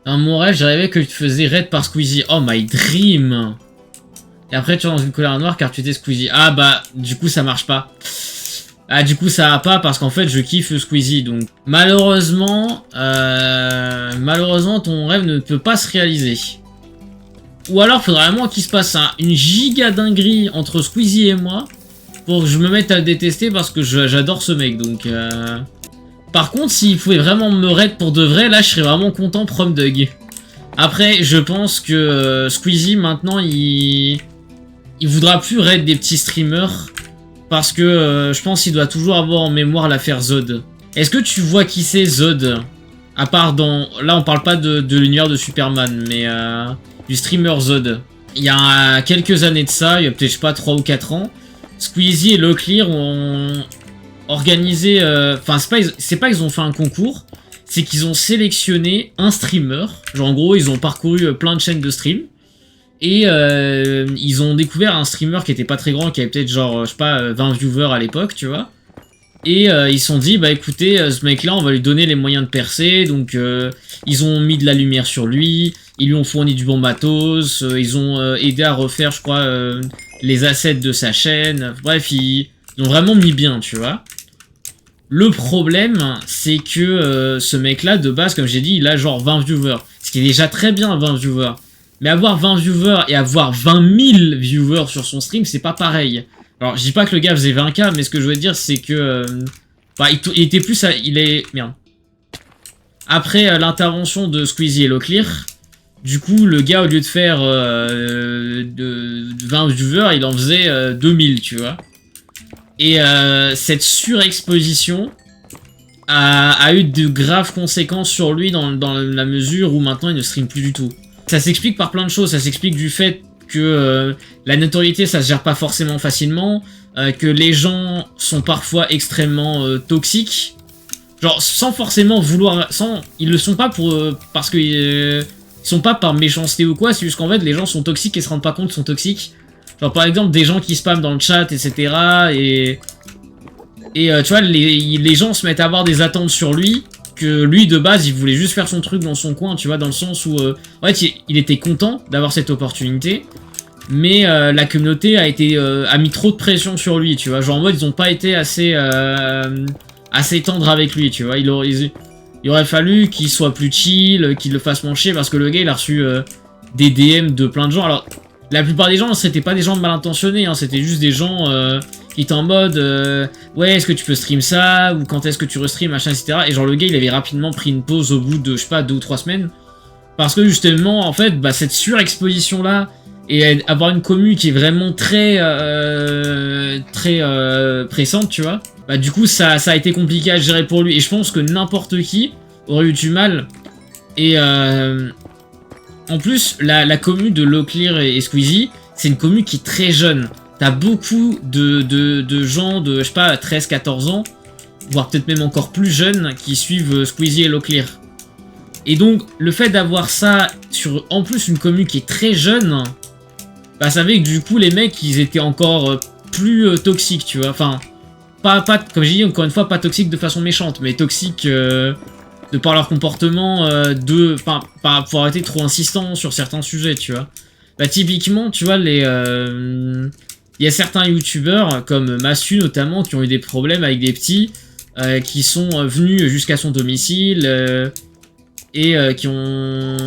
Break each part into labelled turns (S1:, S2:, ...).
S1: Dans mon rêve, j'ai rêvé que tu te faisais raid par Squeezie. Oh my dream. Et après, tu es dans une colère noire car tu étais Squeezie. Ah bah, du coup, ça marche pas. Ah, du coup, ça va pas parce qu'en fait, je kiffe Squeezie. Donc, malheureusement, ton rêve ne peut pas se réaliser. Ou alors, faudrait vraiment qu'il se passe une giga dinguerie entre Squeezie et moi pour que je me mette à le détester parce que j'adore ce mec. Donc, par contre, s'il pouvait vraiment me raid pour de vrai, là, je serais vraiment content prom Doug. Après, je pense que Squeezie, maintenant, il voudra plus raid des petits streamers. Parce que je pense qu'il doit toujours avoir en mémoire l'affaire Zod. Est-ce que tu vois qui c'est Zod? À part dans... Là, on parle pas de l'univers de Superman, mais du streamer Zod. Il y a quelques années de ça, il y a peut-être, je sais pas, 3 ou 4 ans, Squeezie et Locklear ont organisé... Enfin, c'est pas qu'ils ont fait un concours, c'est qu'ils ont sélectionné un streamer. Genre, en gros, ils ont parcouru plein de chaînes de stream. Et ils ont découvert un streamer qui était pas très grand, qui avait peut-être genre, je sais pas, 20 viewers à l'époque, tu vois. Et ils se sont dit, bah écoutez, ce mec-là, on va lui donner les moyens de percer. Donc ils ont mis de la lumière sur lui, ils lui ont fourni du bon matos, ils ont aidé à refaire, je crois, les assets de sa chaîne. Bref, ils ont vraiment mis bien, tu vois. Le problème, c'est que ce mec-là, de base, comme j'ai dit, il a genre 20 viewers. Ce qui est déjà très bien, 20 viewers. Mais avoir 20 viewers et avoir 20 000 viewers sur son stream, c'est pas pareil. Alors, je dis pas que le gars faisait 20K, mais ce que je veux dire, c'est que... bah, il était plus... Merde. Après l'intervention de Squeezie et Locklear, du coup, le gars, au lieu de faire de 20 viewers, il en faisait 2000, tu vois. Et cette surexposition a eu de graves conséquences sur lui dans la mesure où maintenant, il ne stream plus du tout. Ça s'explique par plein de choses, ça s'explique du fait que la notoriété ça se gère pas forcément facilement, que les gens sont parfois extrêmement toxiques, genre sans forcément vouloir, ils le sont pas parce que ils sont pas par méchanceté ou quoi, c'est juste qu'en fait les gens sont toxiques et se rendent pas compte qu'ils sont toxiques. Genre par exemple des gens qui spamment dans le chat etc. Et tu vois les gens se mettent à avoir des attentes sur lui. Que lui de base il voulait juste faire son truc dans son coin, tu vois, dans le sens où en fait il était content d'avoir cette opportunité, mais la communauté a mis trop de pression sur lui, tu vois, genre en mode ils ont pas été assez tendres avec lui, tu vois, il aurait fallu qu'il soit plus chill, qu'il le fasse mancher, parce que le gars il a reçu des DM de plein de gens. Alors la plupart des gens c'était pas des gens mal intentionnés, hein, c'était juste des gens qui étaient en mode ouais est-ce que tu peux stream ça, ou quand est-ce que tu restream, machin etc. Et genre le gars il avait rapidement pris une pause au bout de je sais pas 2 ou 3 semaines, parce que justement en fait bah, cette surexposition là et avoir une commu qui est vraiment très pressante, tu vois, bah du coup ça a été compliqué à gérer pour lui, et je pense que n'importe qui aurait eu du mal. Et en plus, la commu de Locklear et Squeezie, c'est une commu qui est très jeune. T'as beaucoup de gens de, je sais pas, 13-14 ans, voire peut-être même encore plus jeunes, qui suivent Squeezie et Locklear. Et donc, le fait d'avoir ça sur, en plus, une commu qui est très jeune, bah ça fait que du coup, les mecs, ils étaient encore plus toxiques, tu vois. Enfin, pas, comme j'ai dit, encore une fois, pas toxiques de façon méchante, mais toxiques... de par leur comportement, pour arrêter trop insistant sur certains sujets, tu vois. Bah typiquement, tu vois, il y a certains youtubeurs, comme Massu notamment, qui ont eu des problèmes avec des petits, qui sont venus jusqu'à son domicile, et qui ont...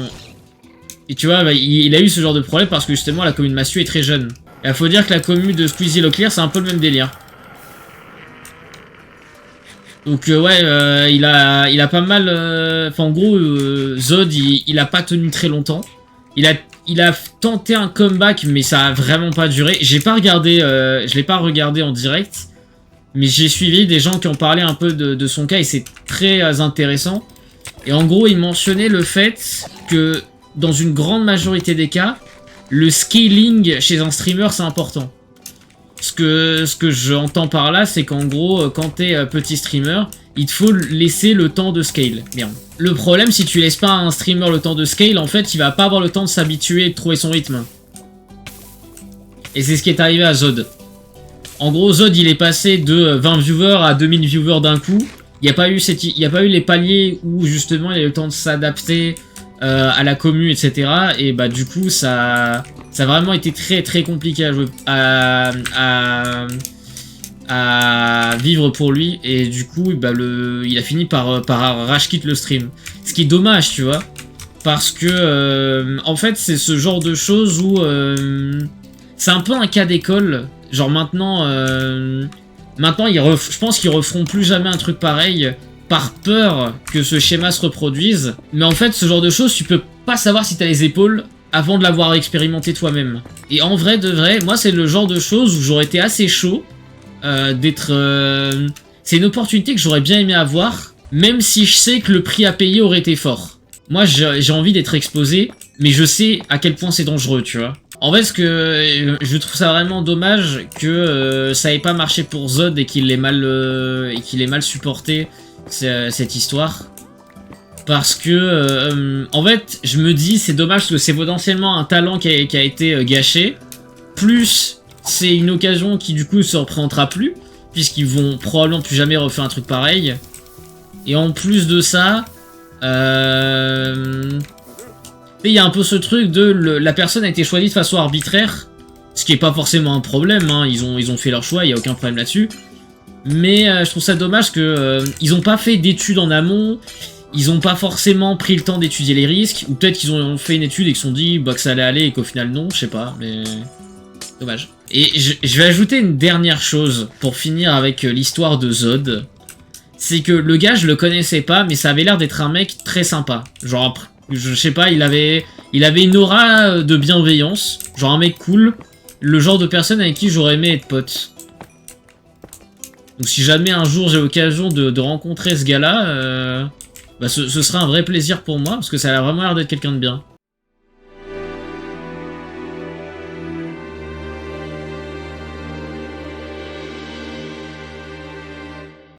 S1: Et tu vois, bah, il a eu ce genre de problème parce que justement, la commune de Massu est très jeune. Et il faut dire que la commune de Squeezie et Locklear, c'est un peu le même délire. Donc ouais, il a pas mal... Enfin en gros, Zod, il a pas tenu très longtemps. Il a tenté un comeback, mais ça a vraiment pas duré. J'ai pas regardé, je l'ai pas regardé en direct, mais j'ai suivi des gens qui ont parlé un peu de son cas et c'est très intéressant. Et en gros, il mentionnait le fait que dans une grande majorité des cas, le scaling chez un streamer c'est important. Ce que j'entends par là, c'est qu'en gros, quand t'es petit streamer, il te faut laisser le temps de scale. Merde. Le problème, si tu laisses pas à un streamer le temps de scale, en fait, il va pas avoir le temps de s'habituer et de trouver son rythme. Et c'est ce qui est arrivé à Zod. En gros, Zod, il est passé de 20 viewers à 2000 viewers d'un coup. Il n'y a pas eu les paliers où, justement, il a eu le temps de s'adapter à la commu, etc. Et bah du coup, ça a vraiment été très très compliqué à jouer, à vivre pour lui. Et du coup, bah, il a fini par rage quit le stream. Ce qui est dommage, tu vois. Parce que, en fait, c'est ce genre de choses où... c'est un peu un cas d'école. Genre maintenant... maintenant, je pense qu'ils referont plus jamais un truc pareil par peur que ce schéma se reproduise. Mais en fait, ce genre de choses, tu peux pas savoir si t'as les épaules avant de l'avoir expérimenté toi-même. Et en vrai de vrai, moi, c'est le genre de choses où j'aurais été assez chaud d'être... c'est une opportunité que j'aurais bien aimé avoir, même si je sais que le prix à payer aurait été fort. Moi, j'ai envie d'être exposé, mais je sais à quel point c'est dangereux, tu vois. En fait, ce que je trouve ça vraiment dommage que ça ait pas marché pour Zod et qu'il ait mal supporté cette histoire. Parce que, en fait, je me dis, c'est dommage parce que c'est potentiellement un talent qui a été gâché. Plus, c'est une occasion qui, du coup, ne se représentera plus. Puisqu'ils vont probablement plus jamais refaire un truc pareil. Et en plus de ça... il y a un peu ce truc de... la personne a été choisie de façon arbitraire. Ce qui est pas forcément un problème, hein. Ils ont fait leur choix, il n'y a aucun problème là-dessus. Mais je trouve ça dommage que ils ont pas fait d'études en amont. Ils ont pas forcément pris le temps d'étudier les risques. Ou peut-être qu'ils ont fait une étude et qu'ils se sont dit bah, que ça allait aller et qu'au final non, je sais pas. Mais... dommage. Et je vais ajouter une dernière chose pour finir avec l'histoire de Zod. C'est que le gars, je le connaissais pas, mais ça avait l'air d'être un mec très sympa. Genre, je sais pas, il avait une aura de bienveillance. Genre un mec cool. Le genre de personne avec qui j'aurais aimé être pote. Donc si jamais un jour j'ai l'occasion de rencontrer ce gars-là, bah, ce sera un vrai plaisir pour moi, parce que ça a vraiment l'air d'être quelqu'un de bien.